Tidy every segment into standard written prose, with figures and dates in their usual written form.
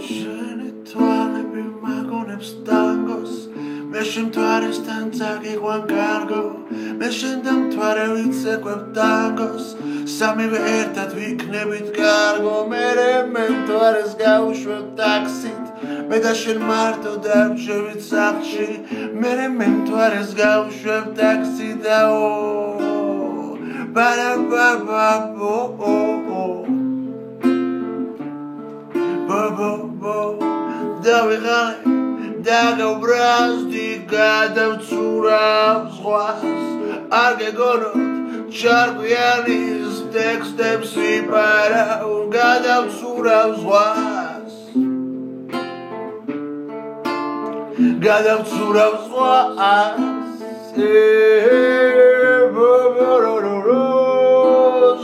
შენი თვალები მაგონებს ტანგოს მე შენ მთვარესთან წაგიყვან კარგო მე შენ და მთვარე ვიცეკვებ ტანგოს სამივე ერთად ვიქნებით კარგო მე მთვარეს გავუშვებ ტაქსით მე და შენ მარტო დავჩევით სახლში მე მთვარეს გავუშვებ ტაქსით და ბარაბაბაბო დავიღალე დაგაუბრაზდი გადავცურავ ზღვას არ გეგონოთ ჩარგვიანის ტექსტებს ვიპარავ გადავცურავ ზღვას გადავცურავ ზღვას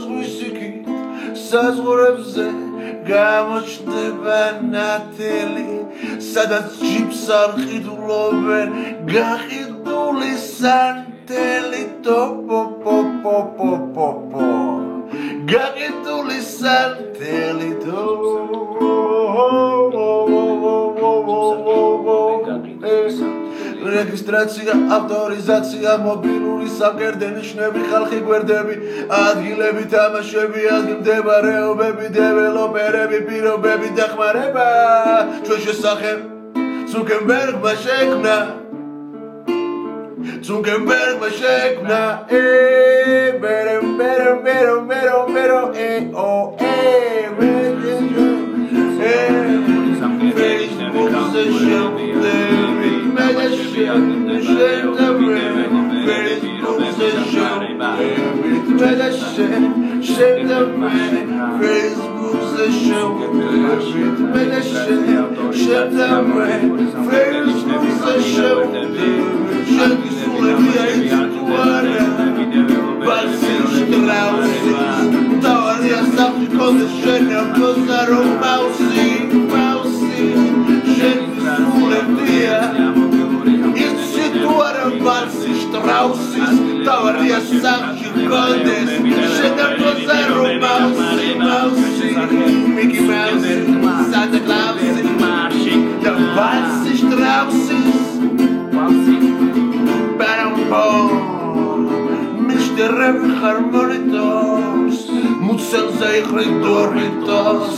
ზღვისიქით საზღვრებზე გამოჩნდება ნათელი სადაც ჯიპს არ ყიდულობენ გაყიდული სანთელი ტოპოპოპოპოპო გაყიდული სანთელი რეგისტრაცია, ავტორიზაცია, მობილური სამკერდე ნიშნები, ხალხი გვერდები, ადგილები, თამაშები, ადგილმდებარეობები, დეველოპერები, პირობები, დახმარება, ჩვენ შესახებ ცუკენბერგმა შექმნა, Tavaria Sanchi Condes, Sheda Pozero Mouse, Mickey Mouse, Santa Claus, the Valsi Strausses, Baron Mr. Harmonitos, Mutsel Zaychri Doritos,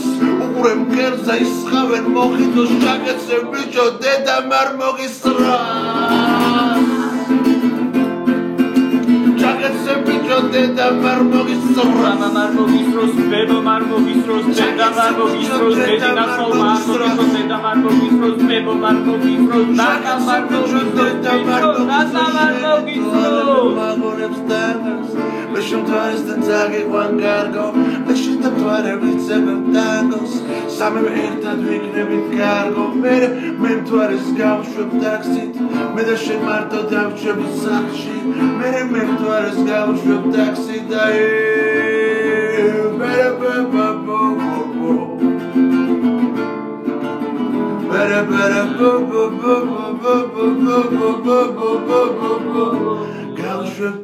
Urem Kerza Ishaven Mojitos, Jackets and Bicho, Deda Marmogistras. Deda marmogistros, mama marmogistros, bebo marmogistros, deda marmogistros, dedina sol marmogistros, deda marmogistros, bebo marmogistros, nana marmogistros, deda marmogistros. Magonებს ტანგოს, მე შემთვარესთან წაგიყვან კარგო, მე შენ და მთვარე ვიცეკვებ ტანგოს, სამივე ერთად ვიქნებით კარგო, მე მთვარეს გავუშვებ ტაქსით, მე და შენ მარტო დავჩებით სახლში, მე მთვარეს გავუშვებ ტაქსით და გავუშვებ